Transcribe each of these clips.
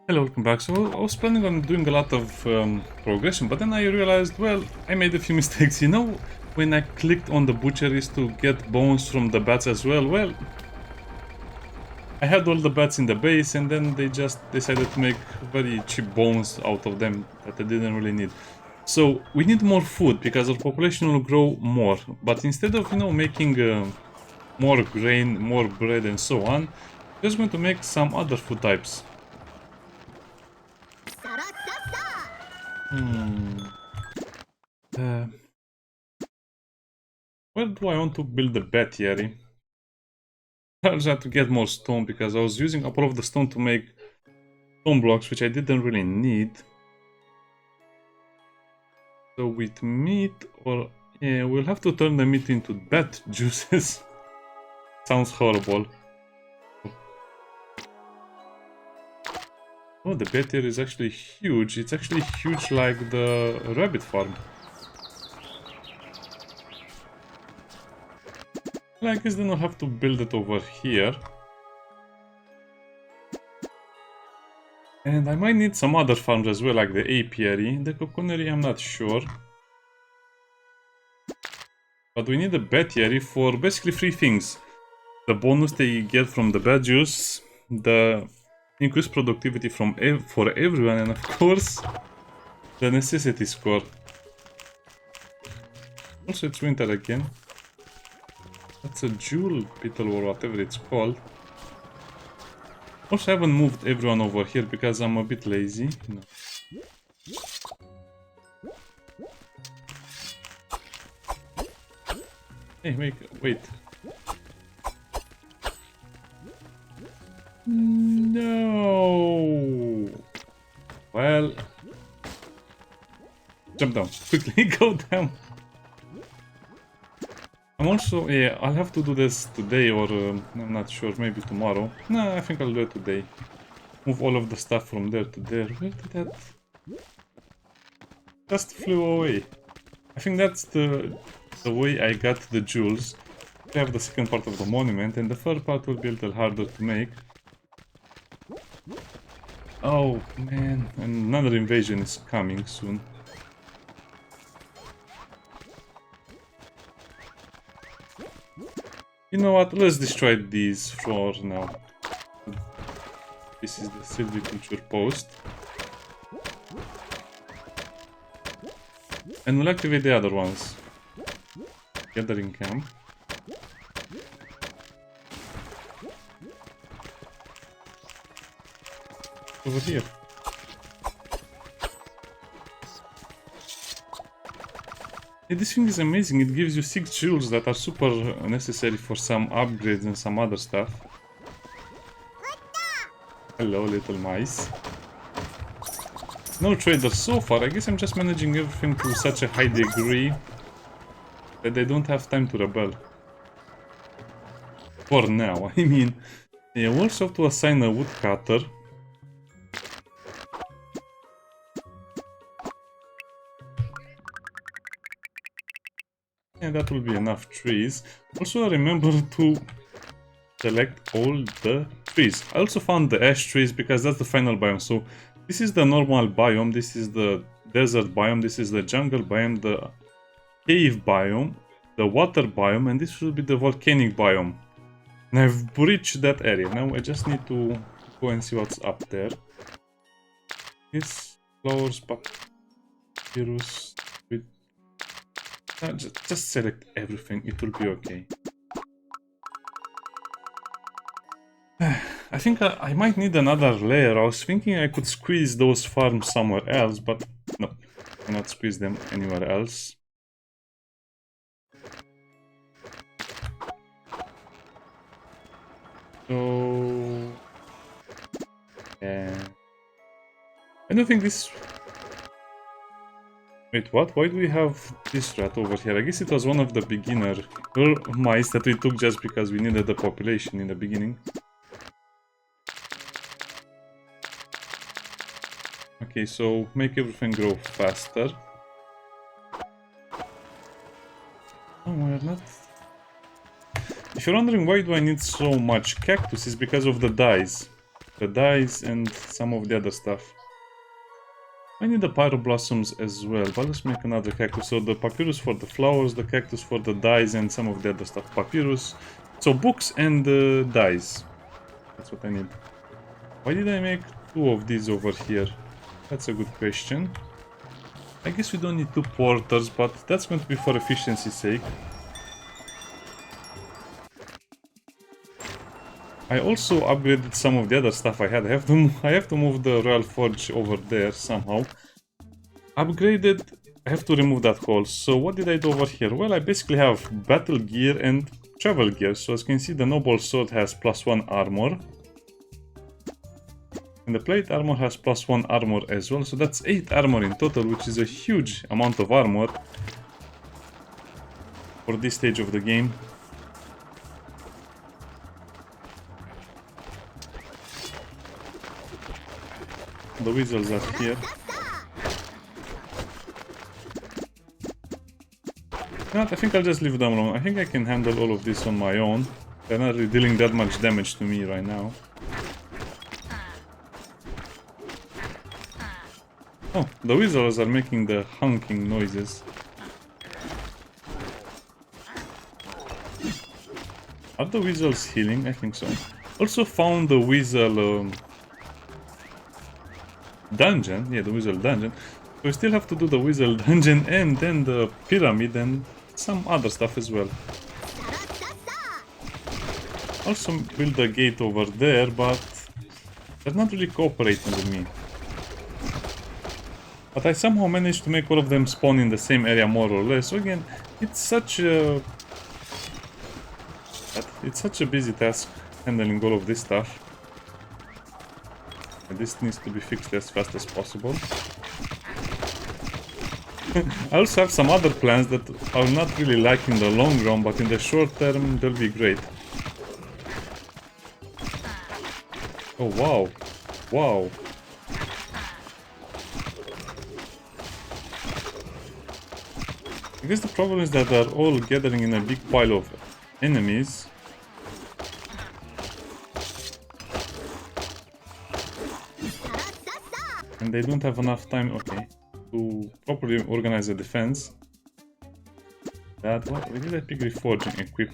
Hello, welcome back. So I was planning on doing a lot of progression, but then I realized, well, I made a few mistakes. When I clicked on the butcheries to get bones from the bats as well, I had all the bats in the base and then they just decided to make very cheap bones out of them that I didn't really need. So we need more food because our population will grow more. But instead of, making more grain, more bread and so on, we're just going to make some other food types. Where do I want to build the battery? I just had to get more stone because I was using up all of the stone to make stone blocks, which I didn't really need. So with meat, or yeah, we'll have to turn the meat into bat juices. Sounds horrible. Oh, the battery is actually huge. It's actually huge like the rabbit farm. Well, I guess then I'll have to build it over here. And I might need some other farms as well, like the apiary. The culinary, I'm not sure. But we need a battery for basically three things. The bonus they get from the bat juice, the increased productivity for everyone, and of course, the necessity score. Also, it's winter again. That's a jewel beetle or whatever it's called. Also, I haven't moved everyone over here because I'm a bit lazy. No. Hey, wait. No. Well, jump down quickly. Go down. I'm also, yeah, I'll have to do this today or I'm not sure, maybe tomorrow. No, I think I'll do it today. Move all of the stuff from there to there. Where did that just flew away? I think that's the way I got the jewels. I have the second part of the monument, and the third part will be a little harder to make. Oh man, another invasion is coming soon. You know what, let's destroy these for now. This is the silviculture post. And we'll activate the other ones. Gathering camp. Over here. Yeah, this thing is amazing. It gives you 6 jewels that are super necessary for some upgrades and some other stuff. Hello, little mice. No traders so far. I guess I'm just managing everything to such a high degree that they don't have time to rebel. For now, I mean. Yeah, we also have to assign a woodcutter. And that will be enough trees. Also remember to select all the trees. I also found the ash trees because that's the final biome. So this is the normal biome, this is the desert biome, this is the jungle biome, the cave biome, the water biome, and this will be the volcanic biome. And I've breached that area. Now I just need to go and see what's up there. This flowers, papyrus. Just select everything, it will be okay. I think I might need another layer. I was thinking I could squeeze those farms somewhere else, but no, I cannot squeeze them anywhere else. So, yeah. I don't think this... Wait, what? Why do we have this rat over here? I guess it was one of the beginner mice that we took just because we needed the population in the beginning. Okay, so make everything grow faster. Oh, we're not... If you're wondering why do I need so much cactus, it's because of the dyes. the dyes and some of the other stuff. I need the pyro blossoms as well, but let's make another cactus. So the papyrus for the flowers, the cactus for the dyes, and some of the other stuff. Papyrus. So books and dyes. That's what I need. Why did I make 2 of these over here? That's a good question. I guess we don't need 2 porters, but that's going to be for efficiency's sake. I also upgraded some of the other stuff I had. I have to move the Royal Forge over there somehow. Upgraded. I have to remove that hole. So what did I do over here? Well, I basically have battle gear and travel gear. So as you can see, the Noble Sword has +1 armor. And the plate armor has +1 armor as well. So that's 8 armor in total, which is a huge amount of armor for this stage of the game. The weasels are here. I think I'll just leave them alone. I think I can handle all of this on my own. They're not really dealing that much damage to me right now. Oh, the weasels are making the honking noises. Are the weasels healing? I think so. Also found the weasel dungeon. Yeah, the weasel dungeon. We still have to do the weasel dungeon and then the pyramid and some other stuff as well. Also build a gate over there, but they're not really cooperating with me. But I somehow managed to make all of them spawn in the same area more or less. So again, it's such a busy task handling all of this stuff. And this needs to be fixed as fast as possible. I also have some other plans that I'll not really like in the long run, but in the short term they'll be great. Oh wow. Wow. I guess the problem is that they're all gathering in a big pile of enemies. And they don't have enough time, okay, to properly organize the defense. That what? We did a pig reforging equip.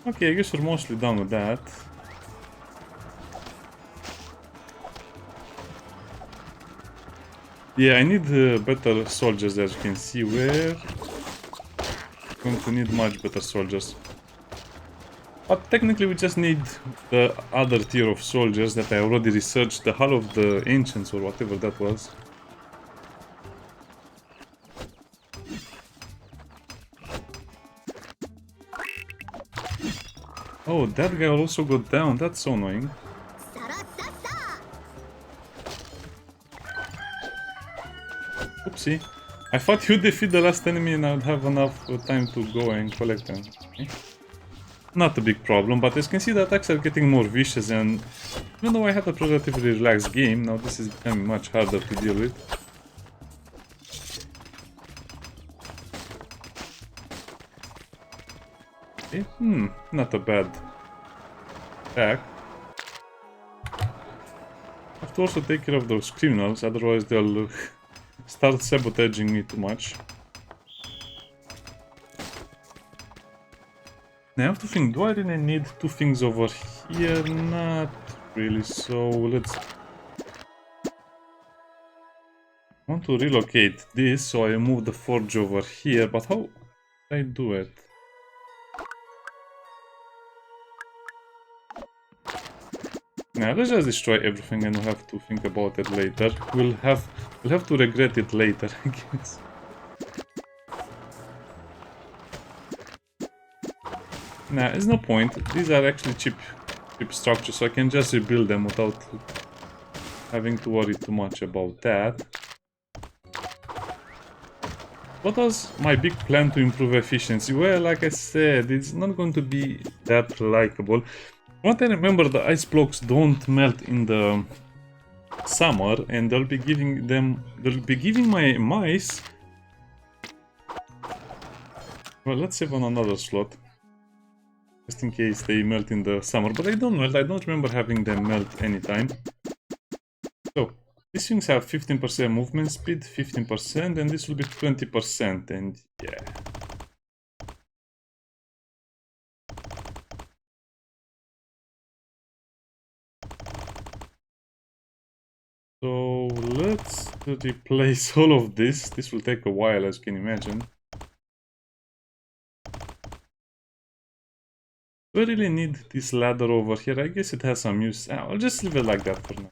Okay, I guess we're mostly done with that. Yeah, I need better soldiers, as you can see. We're going to need much better soldiers. But technically we just need the other tier of soldiers that I already researched, the Hall of the Ancients or whatever that was. Oh, that guy also got down, that's so annoying. Oopsie. I thought you'd defeat the last enemy and I would have enough time to go and collect them. Okay. Not a big problem, but as you can see the attacks are getting more vicious, and even though I had a relatively relaxed game, now this is becoming much harder to deal with. Okay. Not a bad attack. I have to also take care of those criminals, otherwise they'll start sabotaging me too much. Now I have to think, do I really need 2 things over here? Not really, so let's... I want to relocate this, so I move the forge over here, but how do I do it? Now let's just destroy everything and we'll have to think about it later. We'll have to regret it later, I guess. Nah, there's no point. These are actually cheap structures, so I can just rebuild them without having to worry too much about that. What was my big plan to improve efficiency? Well, like I said, it's not going to be that likable. What I remember, the ice blocks don't melt in the summer, and they'll be giving my mice Well, let's save on another slot. Just in case they melt in the summer. But I don't melt. I don't remember having them melt anytime. So, these things have 15% movement speed, 15%, and this will be 20%. And yeah. So let's replace all of this. This will take a while, as you can imagine. Do I really need this ladder over here? I guess it has some use. I'll just leave it like that for now.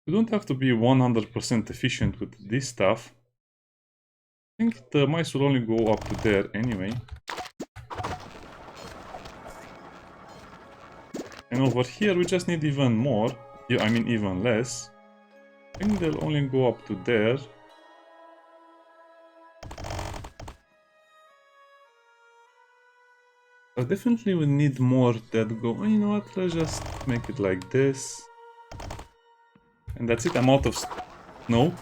You don't have to be 100% efficient with this stuff. I think the mice will only go up to there anyway. And over here we just need even more. Yeah, I mean even less. I think they'll only go up to there. But definitely we need more that go. You know what? Let's just make it like this. And that's it. I'm out of snow.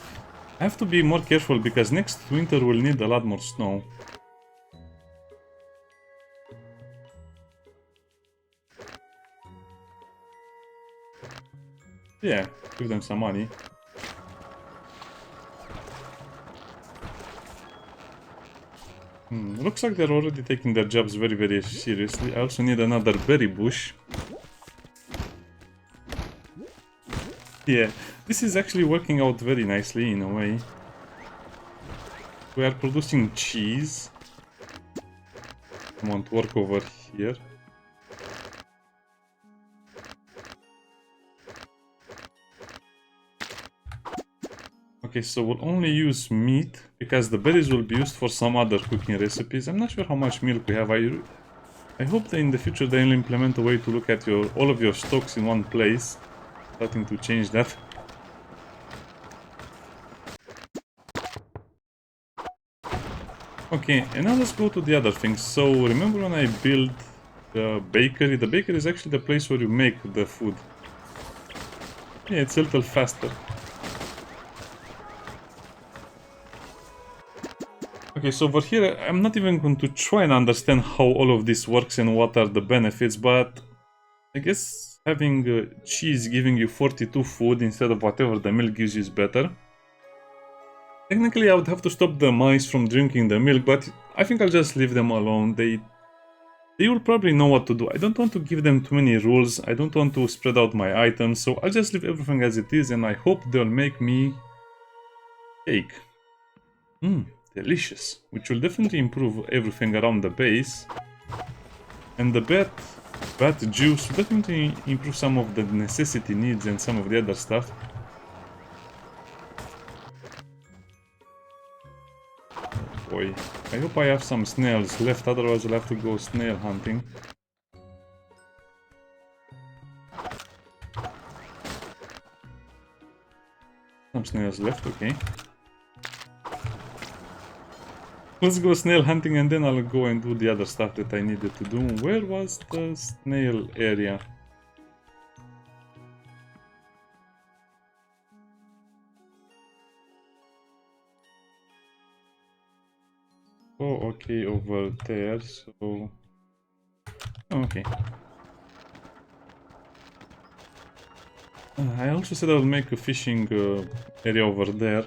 I have to be more careful because next winter we'll need a lot more snow. Yeah, give them some money. Looks like they're already taking their jobs very, very seriously. I also need another berry bush. Yeah, this is actually working out very nicely in a way. We are producing cheese. I want to work over here. Okay, so we'll only use meat because the berries will be used for some other cooking recipes. I'm not sure how much milk we have. I hope that in the future they'll implement a way to look at all of your stocks in one place. Starting to change that. Okay, and now let's go to the other things. So remember when I built the bakery? The bakery is actually the place where you make the food. Yeah, it's a little faster. Okay, so over here, I'm not even going to try and understand how all of this works and what are the benefits, but I guess having cheese giving you 42 food instead of whatever the milk gives you is better. Technically, I would have to stop the mice from drinking the milk, but I think I'll just leave them alone. They will probably know what to do. I don't want to give them too many rules. I don't want to spread out my items, so I'll just leave everything as it is, and I hope they'll make me cake. Delicious. Which will definitely improve everything around the base. And the bat juice will definitely improve some of the necessity needs and some of the other stuff. Boy, I hope I have some snails left, otherwise I'll have to go snail hunting. Some snails left, okay. Let's go snail hunting and then I'll go and do the other stuff that I needed to do. Where was the snail area? Oh, okay, over there, so... Oh, okay. I also said I'll make a fishing area over there.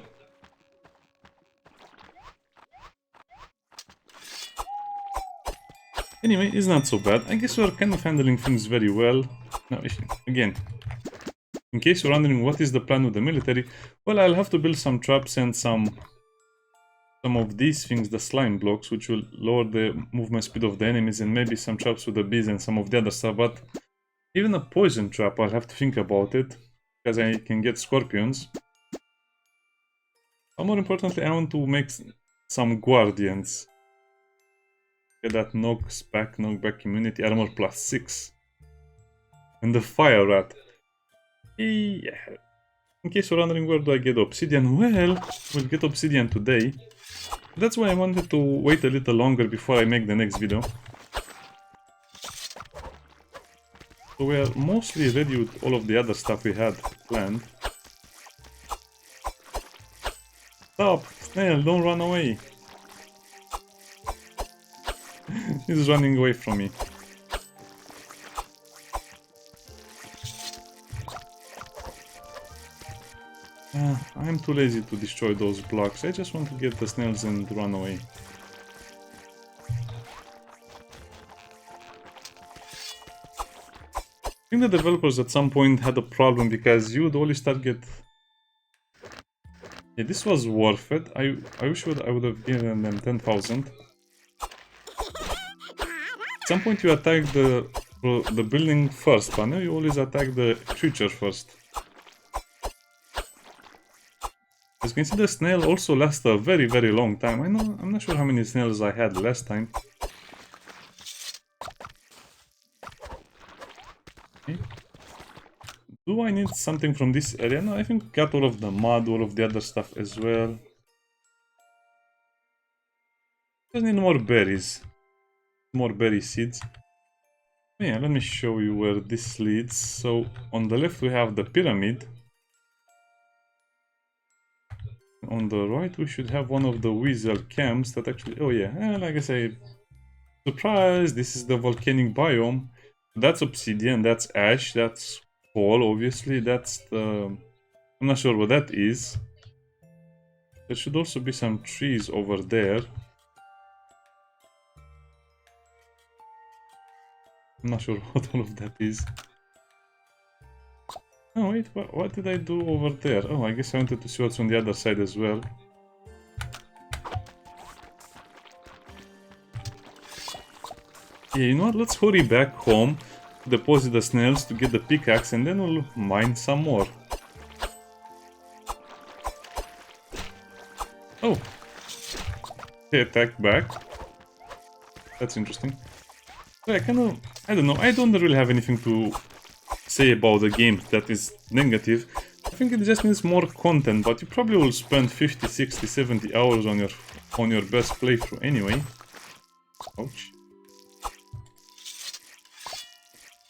Anyway, it's not so bad. I guess we're kind of handling things very well. Now, again, in case you're wondering what is the plan with the military, well, I'll have to build some traps and some of these things, the slime blocks, which will lower the movement speed of the enemies, and maybe some traps with the bees and some of the other stuff, but even a poison trap, I'll have to think about it, because I can get scorpions. But more importantly, I want to make some guardians. Get that knockback immunity, armor +6. And the fire rat. Yeah. In case you're wondering where do I get obsidian, well, we'll get obsidian today. That's why I wanted to wait a little longer before I make the next video. So we are mostly ready with all of the other stuff we had planned. Stop! Snail, don't run away! He's running away from me. I'm too lazy to destroy those blocks. I just want to get the snails and run away. I think the developers at some point had a problem because you would only start get... Yeah, this was worth it. I wish I would have given them 10,000. At some point you attack the building first, but now you always attack the creature first. As you can see, the snail also lasts a very, very long time. I'm not sure how many snails I had last time. Okay. Do I need something from this area? No, I think I got all of the mud, all of the other stuff as well. Just need more berries. More berry seeds. Yeah, let me show you where this leads. So, on the left we have the pyramid. On the right we should have one of the weasel camps that actually... Oh yeah, like I say... Surprise! This is the volcanic biome. That's obsidian, that's ash, that's coal, obviously. That's the... I'm not sure what that is. There should also be some trees over there. I'm not sure what all of that is. Oh wait, what did I do over there? Oh, I guess I wanted to see what's on the other side as well. Yeah, you know what? Let's hurry back home, deposit the snails to get the pickaxe, and then we'll mine some more. Oh! They attacked back. That's interesting. So I don't know, I don't really have anything to say about the game that is negative. I think it just needs more content, but you probably will spend 50, 60, 70 hours on your best playthrough anyway. Ouch.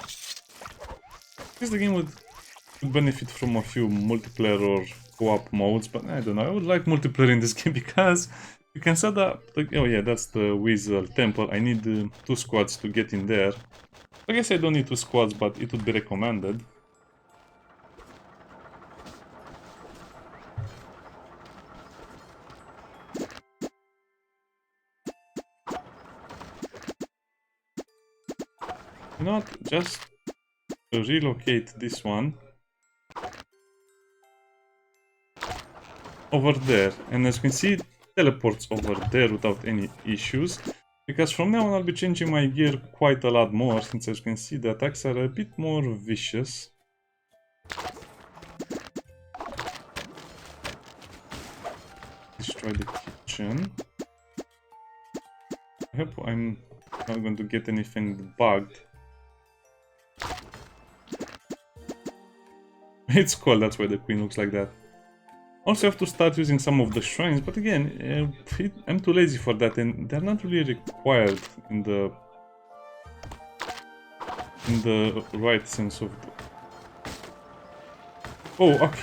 I guess the game would benefit from a few multiplayer or co-op modes, but I don't know, I would like multiplayer in this game because you can set up, like, oh yeah, that's the Weasel Temple. I need 2 squads to get in there. I guess I don't need 2 squads, but it would be recommended. You know what, just relocate this one over there, and as you can see, it teleports over there without any issues, because from now on I'll be changing my gear quite a lot more, since as you can see the attacks are a bit more vicious. Destroy the kitchen. I hope I'm not going to get anything bugged. It's cold, that's why the queen looks like that. Also have to start using some of the shrines, but again, I'm too lazy for that, and they're not really required in the right sense of the... Oh, okay.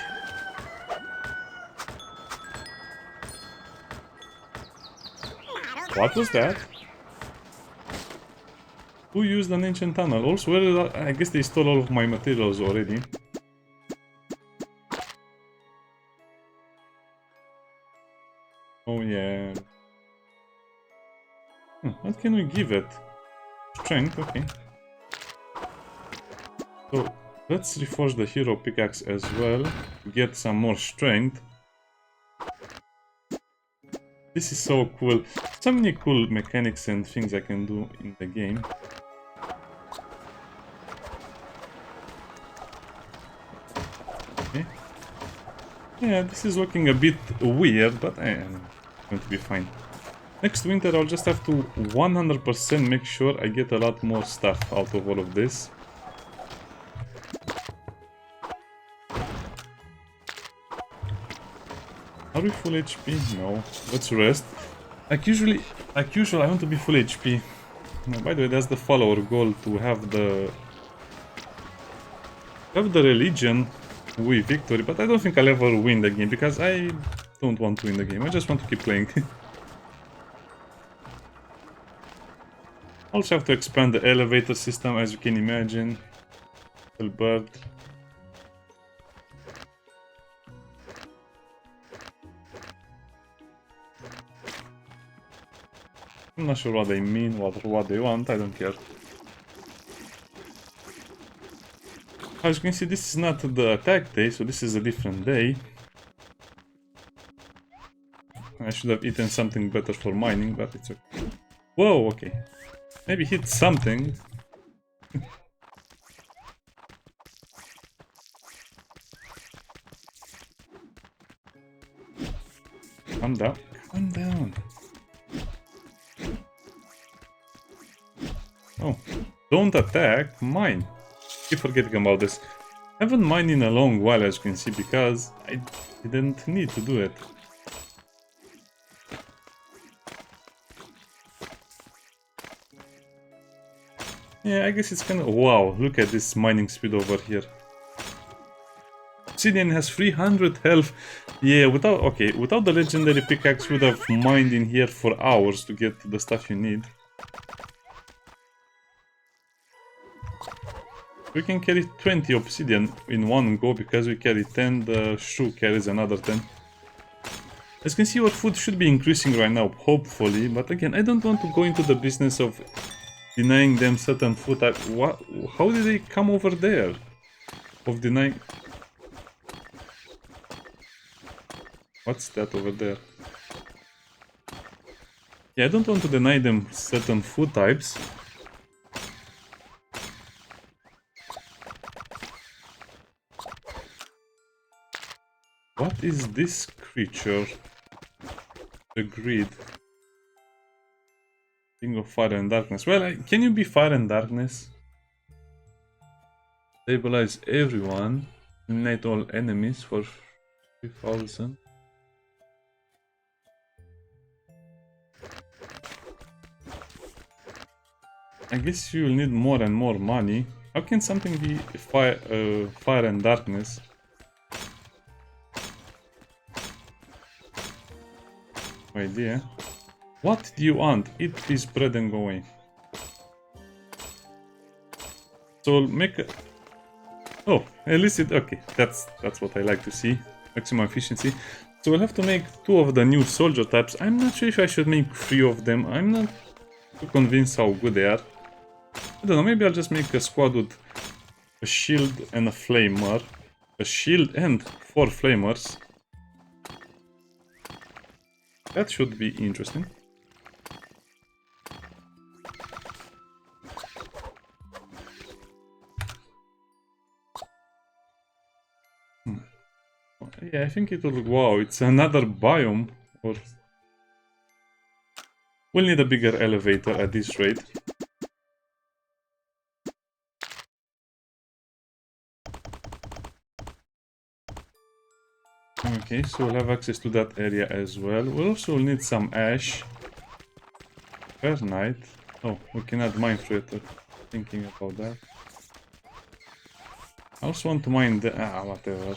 What was that? Who used an ancient tunnel? Also, I guess they stole all of my materials already. Oh yeah. What can we give it? Strength, okay. So, let's reforge the hero pickaxe as well, to get some more strength. This is so cool. So many cool mechanics and things I can do in the game. Okay. Yeah, this is looking a bit weird, but I'm going to be fine. Next winter I'll just have to 100% make sure I get a lot more stuff out of all of this. Are we full HP? No. Let's rest. Like usual, I want to be full HP. No, by the way, that's the follower goal, to have the religion with victory, but I don't think I'll ever win the game because I don't want to win the game. I just want to keep playing. Also have to expand the elevator system, as you can imagine. Little bird. I'm not sure what they mean, what they want, I don't care. As you can see, this is not the attack day, so this is a different day. I should have eaten something better for mining, but it's okay. Whoa, okay. Maybe hit something. Calm down. Calm down. Oh, don't attack, mine. Keep forgetting about this. I haven't mined in a long while, as you can see, because I didn't need to do it. Yeah, I guess it's kind of... Wow, look at this mining speed over here. Obsidian has 300 health. Yeah, without the legendary pickaxe, would have mined in here for hours to get the stuff you need. We can carry 20 obsidian in one go because we carry 10, the shoe carries another 10. As you can see, our food should be increasing right now, hopefully, but again, I don't want to go into the business of denying them certain food type. What? How did they come over there? Of denying... What's that over there? Yeah, I don't want to deny them certain food types. What is this creature? The greed. King of fire and darkness. Well, can you be fire and darkness? Stabilize everyone. Eliminate all enemies for 3,000. I guess you will need more and more money. How can something be fire and darkness? No idea. What do you want? Eat this bread and go away. So make a... Oh, at least it... Okay, that's what I like to see. Maximum efficiency. So we'll have to make 2 of the new soldier types. I'm not sure if I should make 3 of them. I'm not too convinced how good they are. I don't know, maybe I'll just make a squad with a shield and a flamer. A shield and 4 flamers. That should be interesting. Yeah, I think it will... Wow, it's another biome. Or... We'll need a bigger elevator at this rate. Okay, so we'll have access to that area as well. We'll also need some ash. Night. Oh, we can add mine freighter. Thinking about that. I also want to mine the... whatever.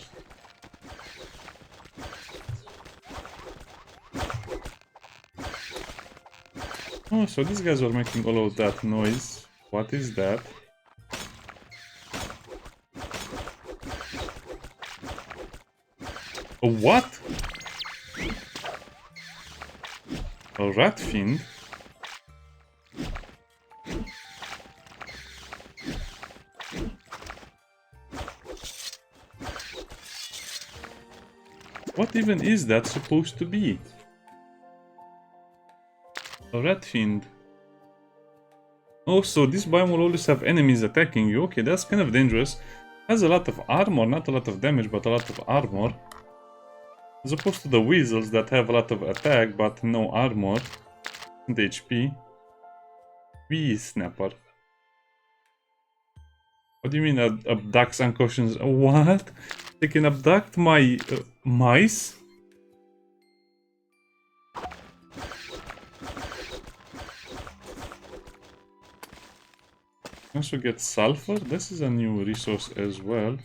Oh, so these guys were making all of that noise. What is that? A what? A rat fiend? What even is that supposed to be? A rat fiend. Oh, so this biome will always have enemies attacking you. Okay, that's kind of dangerous. Has a lot of armor, not a lot of damage, but a lot of armor. As opposed to the weasels that have a lot of attack, but no armor and HP. Wee snapper. What do you mean abducts unconscious? What? They can abduct my mice? Also get sulfur. This is a new resource as well.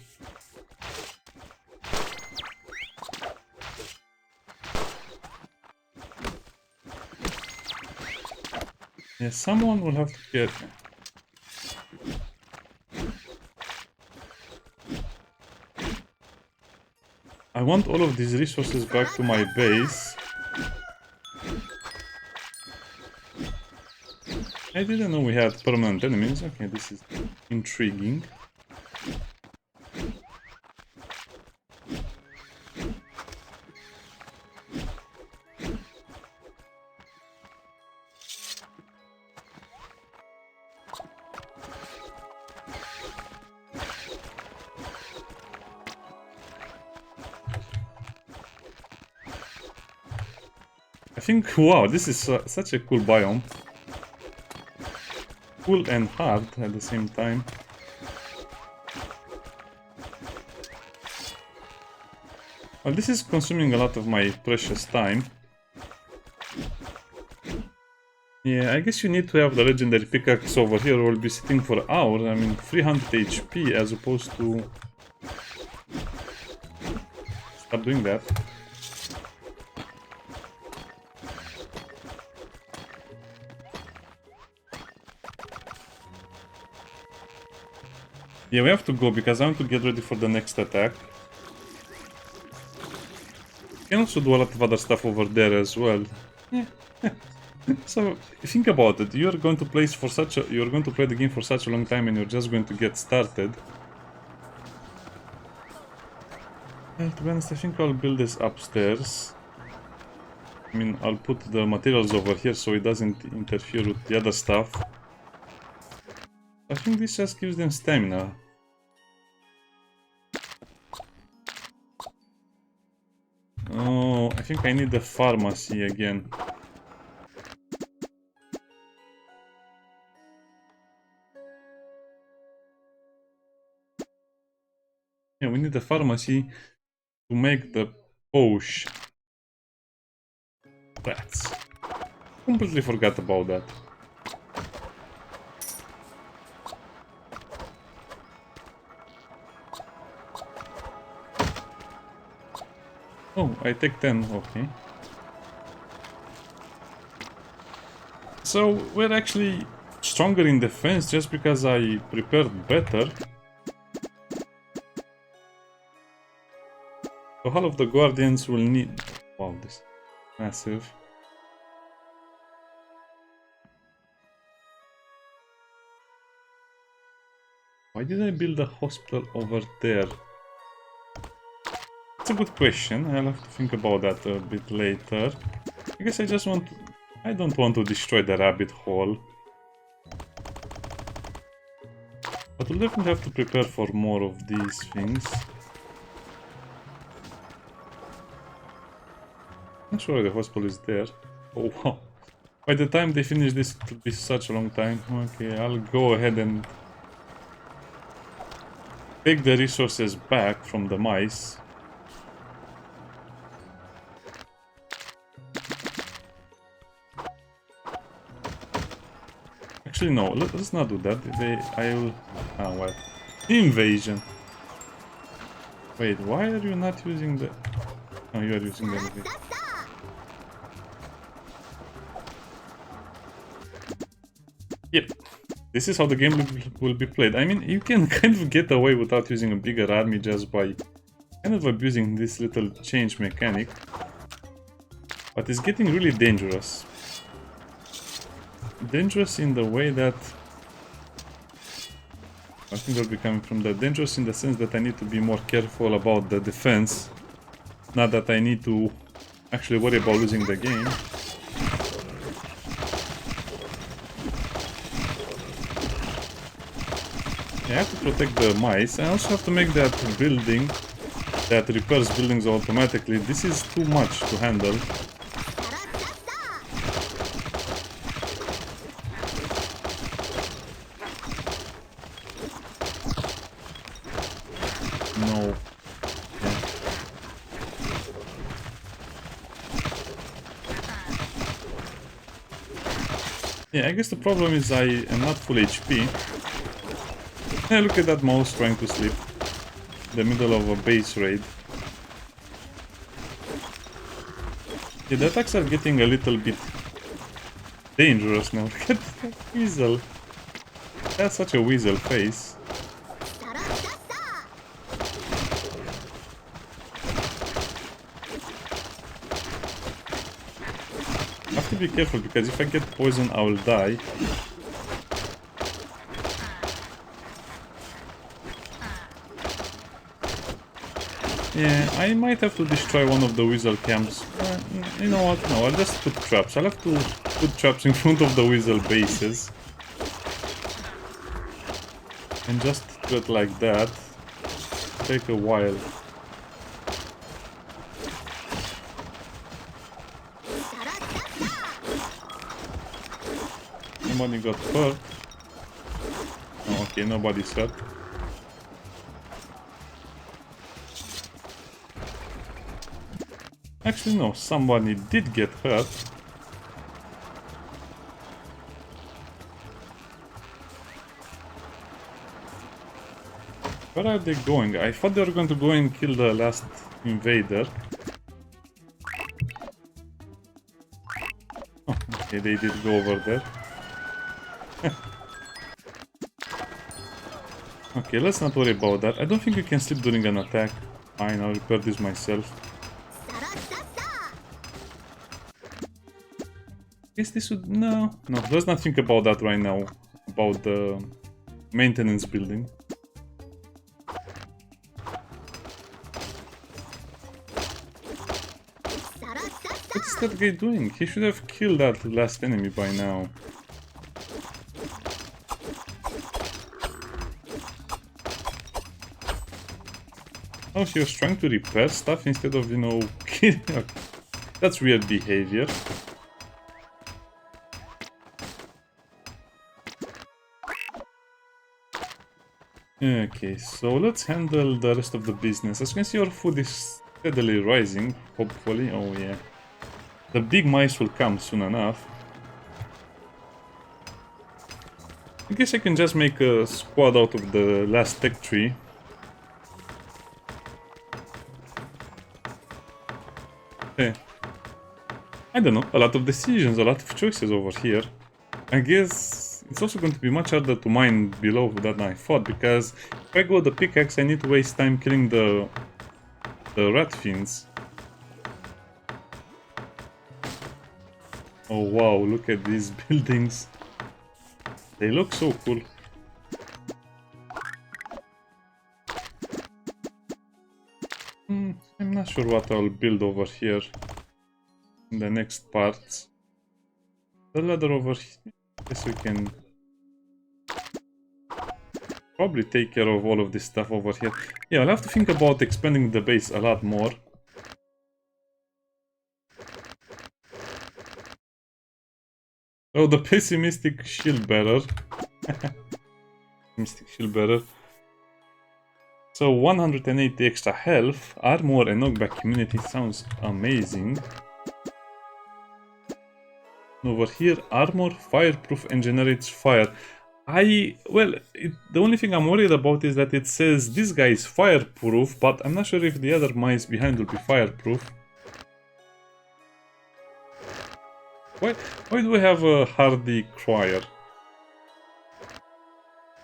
Yeah, someone will have to get... I want all of these resources back to my base. I didn't know we had permanent enemies. Okay, this is intriguing. I think, wow, this is such a cool biome. Cool and hard at the same time. Well, this is consuming a lot of my precious time. Yeah, I guess you need to have the legendary pickaxe over here, or we'll be sitting for hours. I mean, 300 HP as opposed to... Stop doing that. Yeah, we have to go because I want to get ready for the next attack. You can also do a lot of other stuff over there as well. Yeah. So think about it. You're going to play the game for such a long time, and you're just going to get started. Well, to be honest, I think I'll build this upstairs. I mean, I'll put the materials over here so it doesn't interfere with the other stuff. I think this just gives them stamina. Oh, I think I need the pharmacy again. Yeah, we need the pharmacy to make the potion. Rats. Completely forgot about that. Oh, I take 10, okay. So, we're actually stronger in defense just because I prepared better. So all of the guardians will need... Wow, this is massive. Why did I build a hospital over there? It's a good question. I'll have to think about that a bit later. I guess I just want to... I don't want to destroy the rabbit hole. But we'll definitely have to prepare for more of these things. I'm sure the hospital is there. Oh wow. By the time they finish this, it will be such a long time. Okay, I'll go ahead and take the resources back from the mice. Actually, no, let's not do that. I will... Ah, well. Invasion. Wait, why are you not using the... Oh, you are using the... Yep. This is how the game will be played. I mean, you can kind of get away without using a bigger army just by kind of abusing this little change mechanic. But it's getting really dangerous. Dangerous in the way that... I think they'll be coming from that. Dangerous in the sense that I need to be more careful about the defense. Not that I need to actually worry about losing the game. I have to protect the mice. I also have to make that building that repairs buildings automatically. This is too much to handle. No. Yeah, I guess the problem is I am not full HP. Yeah, look at that mouse trying to sleep in the middle of a base raid. Yeah, the attacks are getting a little bit dangerous now. Look at that weasel. That's such a weasel face. I have to be careful because if I get poisoned, I will die. Yeah, I might have to destroy one of the weasel camps. You know what? No, I'll just put traps. I'll have to put traps in front of the weasel bases. And just do it like that. Take a while. Nobody got hurt. Oh, okay, nobody's hurt. Actually, no, somebody did get hurt. Where are they going? I thought they were going to go and kill the last invader. Oh, okay, they did go over there. Okay, let's not worry about that. I don't think you can sleep during an attack. Fine, I'll repair this myself. Guess this would... No, let's not think about that right now. About the maintenance building. What's that guy doing? He should have killed that last enemy by now. Oh, he was trying to repair stuff instead of, you know, killing. That's weird behavior. Okay, so let's handle the rest of the business. As you can see, our food is steadily rising, hopefully. Oh yeah. The big mice will come soon enough. I guess I can just make a squad out of the last tech tree. Okay. I don't know, a lot of decisions, a lot of choices over here. I guess it's also going to be much harder to mine below than I thought, because if I go the pickaxe, I need to waste time killing the rat fiends. Oh wow, look at these buildings. They look so cool. I'm not sure what I'll build over here in the next parts. The ladder over here, I guess we can probably take care of all of this stuff over here. Yeah, I'll have to think about expanding the base a lot more. Oh, the pessimistic shield bearer. Mystic shield bearer. So 180 extra health, armor and knockback immunity sounds amazing. Over here, armor, fireproof and generates fire. The only thing I'm worried about is that it says this guy is fireproof, but I'm not sure if the other mice behind will be fireproof. Why do we have a hardy crier?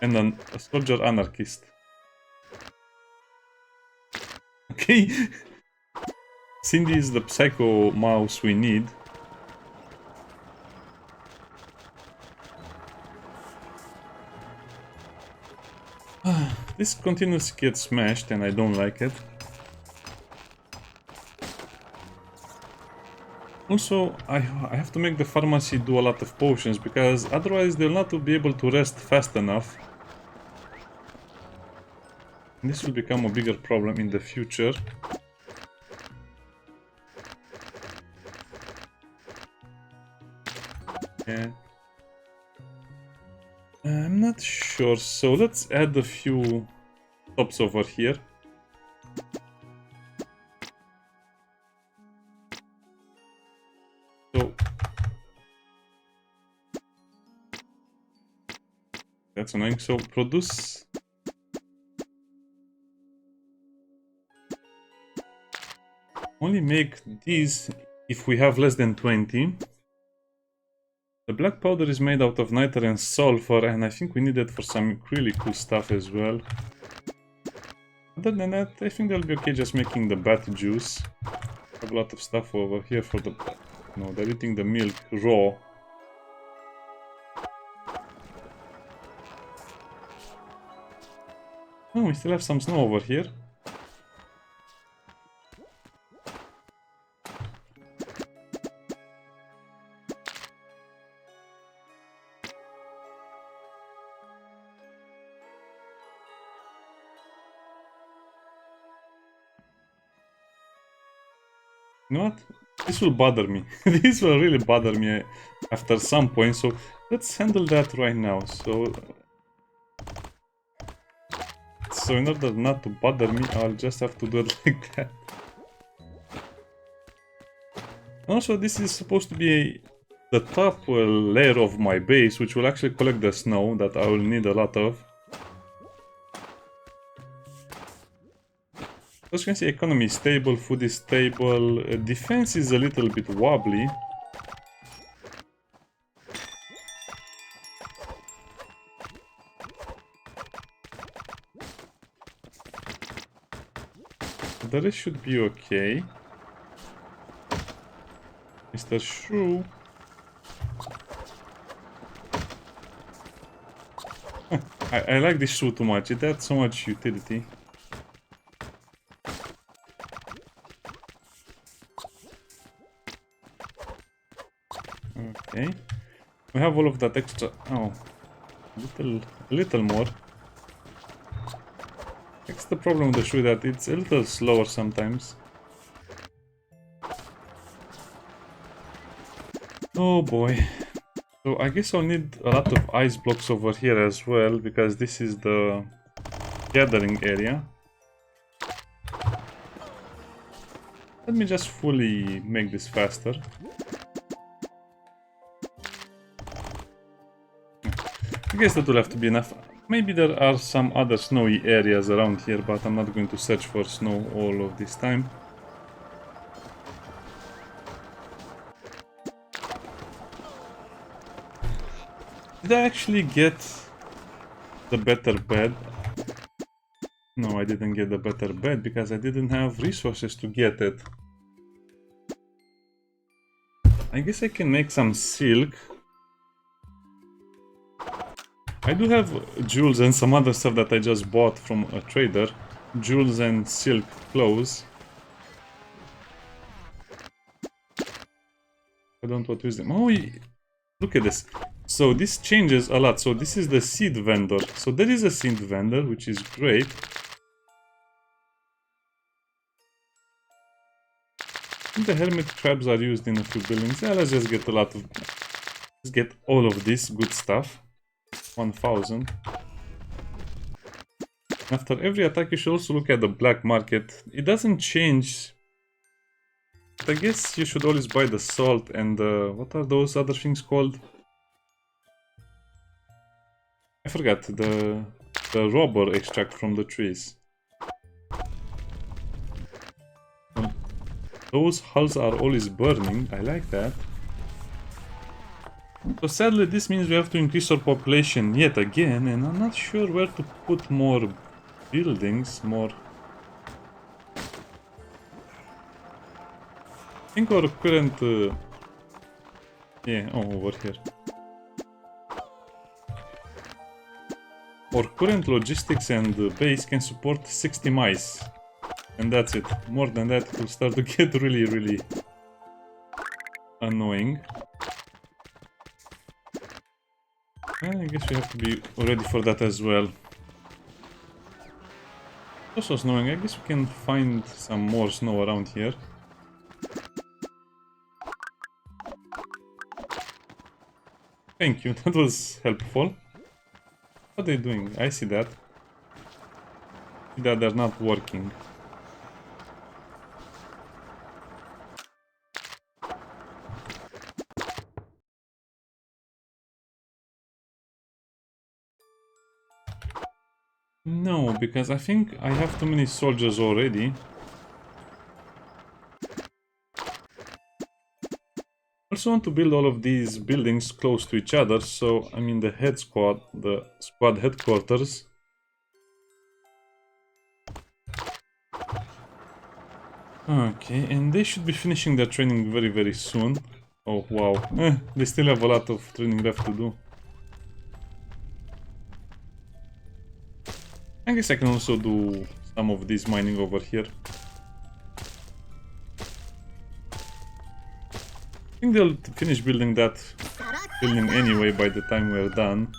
And a soldier anarchist. Okay. Cindy is the psycho mouse we need. This continues to get smashed and I don't like it. Also, I have to make the pharmacy do a lot of potions, because otherwise they'll not be able to rest fast enough. And this will become a bigger problem in the future. Yeah. I'm not sure, so let's add a few tops over here. So that's annoying. So produce only make these if we have less than 20. The black powder is made out of niter and sulfur, and I think we need it for some really cool stuff as well. Other than that, I think they'll be okay just making the bat juice. Have a lot of stuff over here for the... No, they're eating the milk raw. Oh, we still have some snow over here. You know what? This will bother me. This will really bother me after some point, so let's handle that right now. So in order not to bother me, I'll just have to do it like that. Also, this is supposed to be the top layer of my base, which will actually collect the snow that I will need a lot of. As you can see, economy is stable, food is stable, defense is a little bit wobbly. The rest should be okay. Mr. Shoe. I like this shoe too much, it adds so much utility. Okay. We have all of that extra... Oh. A little more. That's the problem with the shoe, that it's a little slower sometimes. Oh boy. So I guess I'll need a lot of ice blocks over here as well, because this is the gathering area. Let me just fully make this faster. I guess that will have to be enough. Maybe there are some other snowy areas around here, but I'm not going to search for snow all of this time. Did I actually get the better bed? No, I didn't get the better bed because I didn't have resources to get it. I guess I can make some silk. I do have jewels and some other stuff that I just bought from a trader. Jewels and silk clothes. I don't want to use them. Oh, look at this. So this changes a lot. So this is the seed vendor. So there is a seed vendor, which is great. The hermit crabs are used in a few buildings. Yeah, let's just get a lot of... Let's get all of this good stuff. 1000. After every attack, you should also look at the black market. It doesn't change. But I guess you should always buy the salt and what are those other things called? I forgot. The rubber extract from the trees. Those hulls are always burning. I like that. So sadly, this means we have to increase our population yet again, and I'm not sure where to put more buildings, more... I think our current... Yeah, oh, over here. Our current logistics and base can support 60 mice. And that's it. More than that, it will start to get really, really annoying. I guess we have to be ready for that as well. Also snowing. I guess we can find some more snow around here. Thank you, that was helpful. What are they doing? I see that. See that they're not working. No, because I think I have too many soldiers already. Also want to build all of these buildings close to each other, so I'm in the squad headquarters. Okay, and they should be finishing their training very, very soon. Oh, wow. They still have a lot of training left to do. I guess I can also do some of this mining over here. I think they'll finish building that building anyway by the time we're done.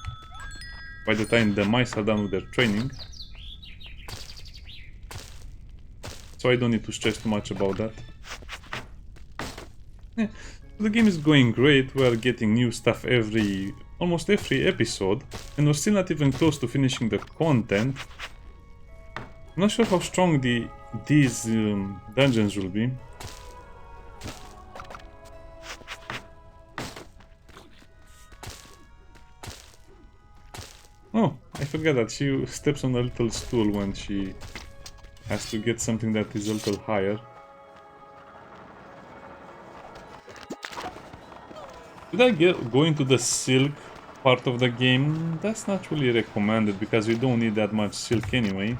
By the time the mice are done with their training. So I don't need to stress too much about that. Yeah, the game is going great. We are getting new stuff almost every episode, and we're still not even close to finishing the content. I'm not sure how strong these dungeons will be. Oh, I forgot that she steps on a little stool when she has to get something that is a little higher. Should I go into the silk part of the game? That's not really recommended because we don't need that much silk anyway.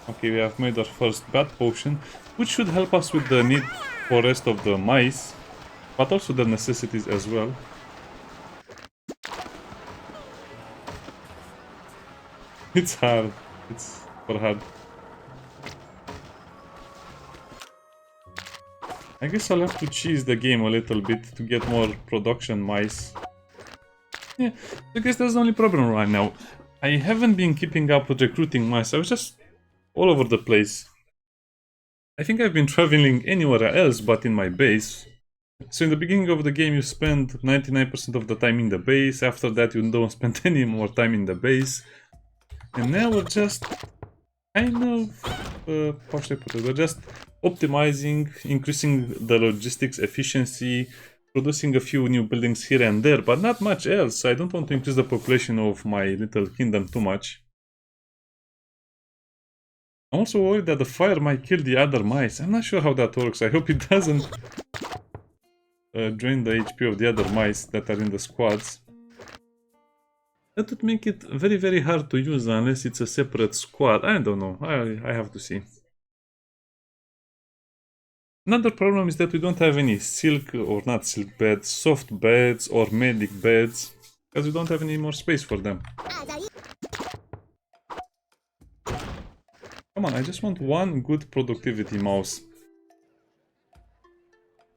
Okay, we have made our first bat potion, which should help us with the need for rest of the mice, but also the necessities as well. It's hard. It's super hard. I guess I'll have to cheese the game a little bit to get more production mice. Yeah, I guess that's the only problem right now. I haven't been keeping up with recruiting mice. I was just all over the place. I think I've been traveling anywhere else but in my base. So in the beginning of the game you spend 99% of the time in the base. After that you don't spend any more time in the base. And now we're just kind of, how should I put it, we're just optimizing, increasing the logistics efficiency, producing a few new buildings here and there, but not much else. I don't want to increase the population of my little kingdom too much. I'm also worried that the fire might kill the other mice. I'm not sure how that works. I hope it doesn't drain the HP of the other mice that are in the squads. That would make it very, very hard to use unless it's a separate squad. I don't know. I have to see. Another problem is that we don't have any silk, or not silk beds, soft beds or medic beds, because we don't have any more space for them. Come on, I just want one good productivity mouse.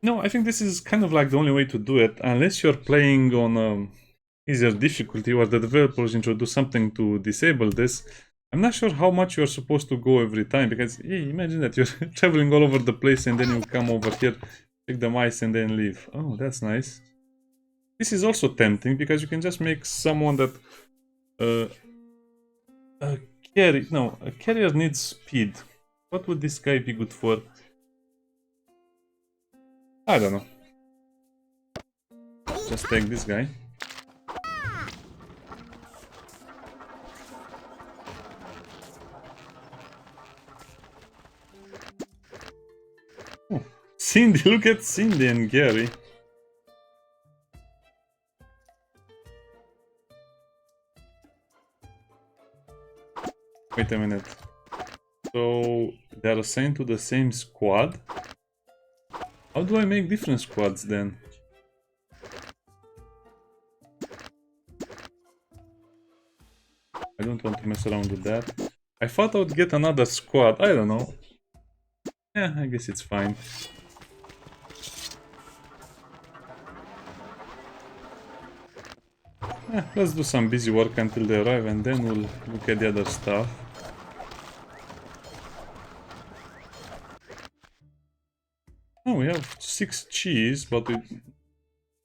No, I think this is kind of like the only way to do it, unless you're playing on easier difficulty or the developers introduce something to disable this. I'm not sure how much you're supposed to go every time, because imagine that you're traveling all over the place and then you come over here, take the mice and then leave. Oh, that's nice. This is also tempting because you can just make someone that a carrier needs speed. What would this guy be good for? I don't know. Just take this guy. Oh, Cindy, look at Cindy and Gary. Wait a minute. So they're assigned to the same squad? How do I make different squads then? I don't want to mess around with that. I thought I would get another squad. I don't know. Yeah, I guess it's fine. Let's do some busy work until they arrive and then we'll look at the other stuff. Oh, we have 6 cheese, but we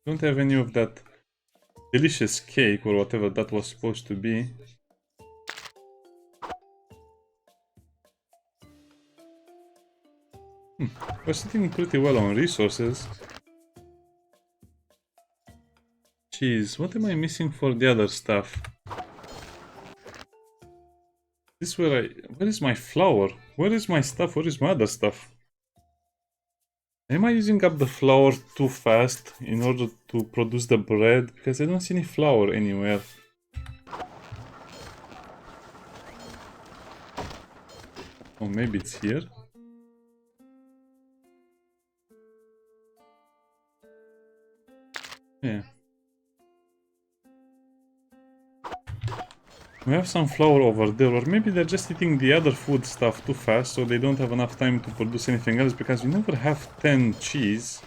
don't have any of that delicious cake or whatever that was supposed to be. We're sitting pretty well on resources. Cheese, what am I missing for the other stuff? Where is my flour? Where is my stuff? Where is my other stuff? Am I using up the flour too fast in order to produce the bread? Because I don't see any flour anywhere. Oh, maybe it's here. Yeah. We have some flour over there, or maybe they're just eating the other food stuff too fast, so they don't have enough time to produce anything else, because we never have 10 cheese.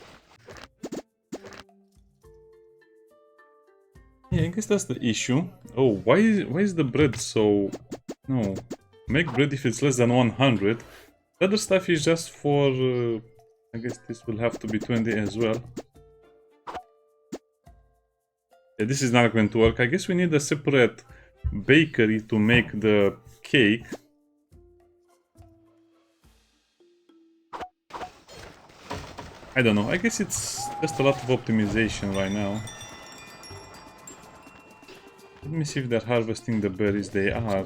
Yeah, I guess that's the issue. Oh, why is the bread so... No. Make bread if it's less than 100. The other stuff is just for... I guess this will have to be 20 as well. Yeah, this is not going to work. I guess we need a separate bakery to make the cake. I don't know. I guess it's just a lot of optimization right now. Let me see if they're harvesting the berries. They are.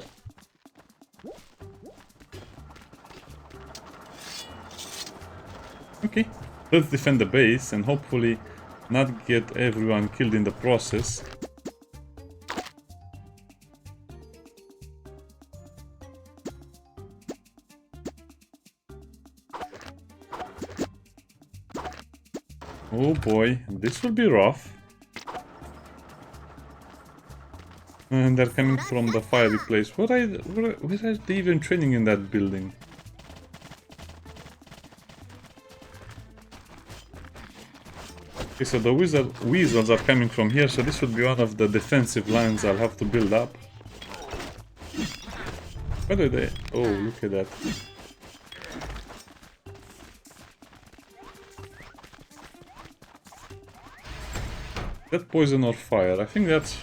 Okay. Let's defend the base and hopefully not get everyone killed in the process. Oh boy, this will be rough. And they're coming from the fiery place. Where are they even training in that building? Okay, so the weasels are coming from here, so this would be one of the defensive lines I'll have to build up. Where are they? Oh, look at that. That poison or fire? I think that's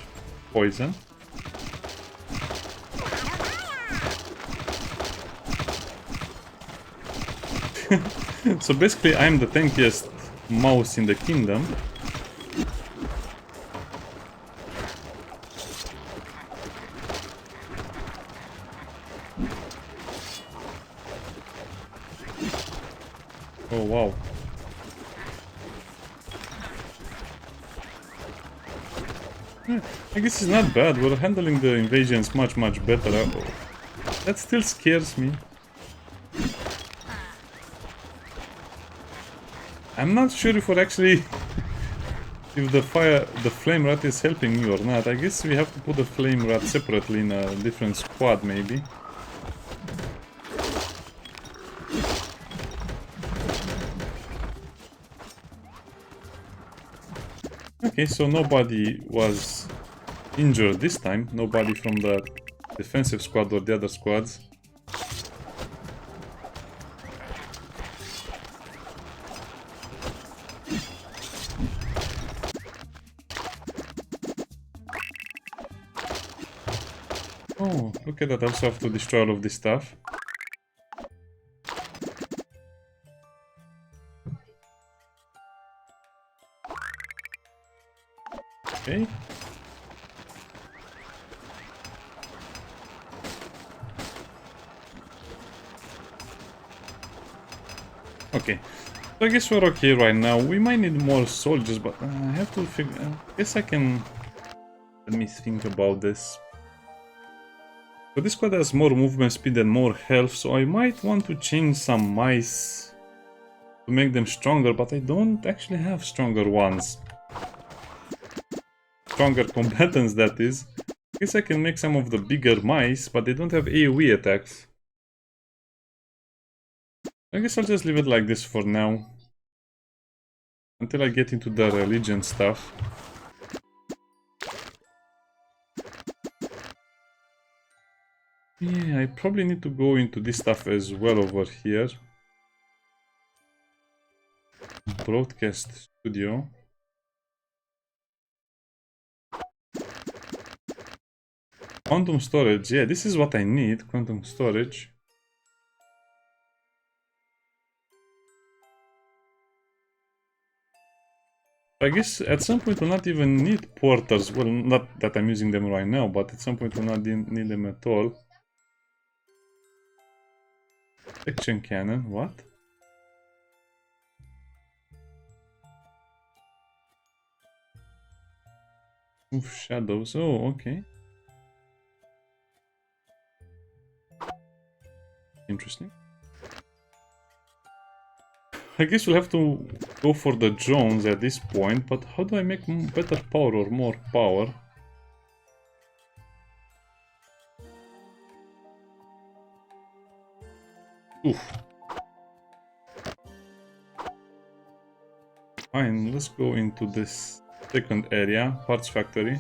poison. So basically I'm the tankiest mouse in the kingdom. Oh wow. I guess it's not bad. We're handling the invasions much better. That still scares me. I'm not sure if we're actually... if the flame rat is helping me or not. I guess we have to put the flame rat separately in a different squad maybe. Okay, so nobody was injured this time. Nobody from the defensive squad or the other squads. Oh, look at that. I also have to destroy all of this stuff. Okay. Okay. So I guess we're okay right now. We might need more soldiers, but I have to figure... I guess I can... Let me think about this. So this squad has more movement speed and more health, so I might want to change some mice to make them stronger, but I don't actually have stronger ones. Stronger combatants, that is. I guess I can make some of the bigger mice, but they don't have AoE attacks. I guess I'll just leave it like this for now. Until I get into the religion stuff. Yeah, I probably need to go into this stuff as well over here. Broadcast studio. Quantum storage, yeah, this is what I need, quantum storage. I guess at some point we'll not even need porters, well, not that I'm using them right now, but at some point we'll not need them at all. Section cannon, what? Oof, shadows. Oh, okay. Interesting. I guess we'll have to go for the drones at this point, but how do I make better power or more power? Oof. Fine, let's go into this second area, parts factory.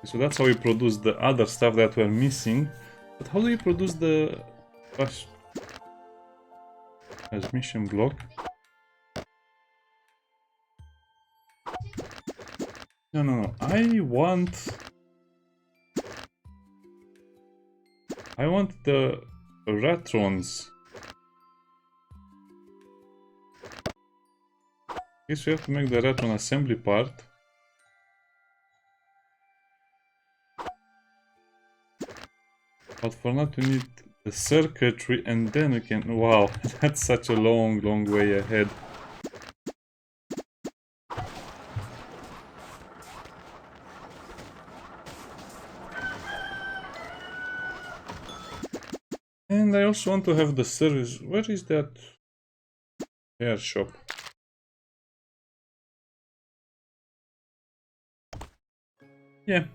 So that's how we produce the other stuff that we're missing. But how do you produce the transmission block? No. I want the Ratrons. Guess we have to make the Ratron assembly part. But for now we need the circuitry and then we can... Wow, that's such a long way ahead. And I also want to have the service. Where is that hair shop? Yeah,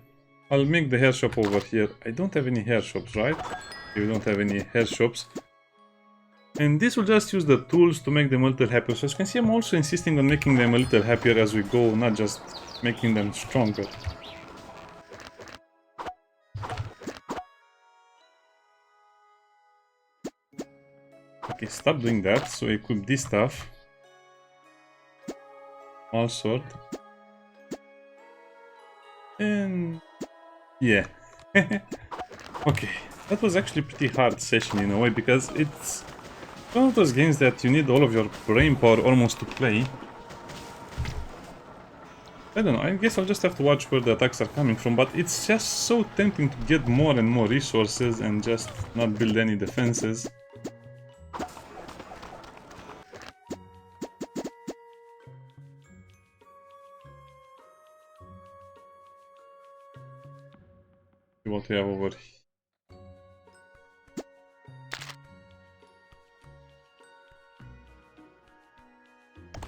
I'll make the hair shop over here. I don't have any hair shops, right? We don't have any hair shops. And this will just use the tools to make them a little happier. So as you can see, I'm also insisting on making them a little happier as we go, not just making them stronger. Okay, stop doing that. So equip this stuff. All sort. And yeah. Okay, that was actually a pretty hard session in a way, because it's one of those games that you need all of your brain power almost to play. I don't know, I guess I'll just have to watch where the attacks are coming from, but it's just so tempting to get more and more resources and just not build any defenses. See what we have over here.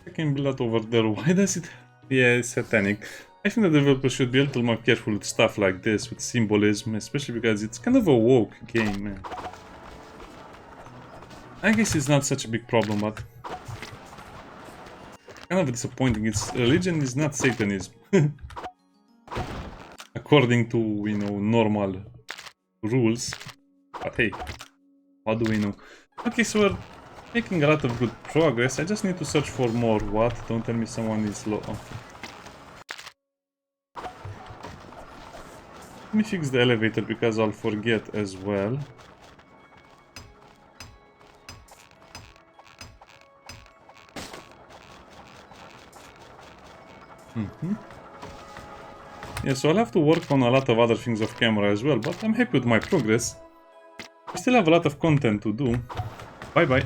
I can build that over there. Why does it... Yeah, it's satanic. I think the developer should be a little more careful with stuff like this, with symbolism, especially because it's kind of a woke game, man. I guess it's not such a big problem, but kind of disappointing. Its religion is not Satanism. According to, you know, normal rules. But hey, what do we know? Okay, so we're making a lot of good progress. I just need to search for more. What? Don't tell me someone is low. Okay. Let me fix the elevator because I'll forget as well. Yeah, so I'll have to work on a lot of other things off camera as well, but I'm happy with my progress. We still have a lot of content to do. Bye bye.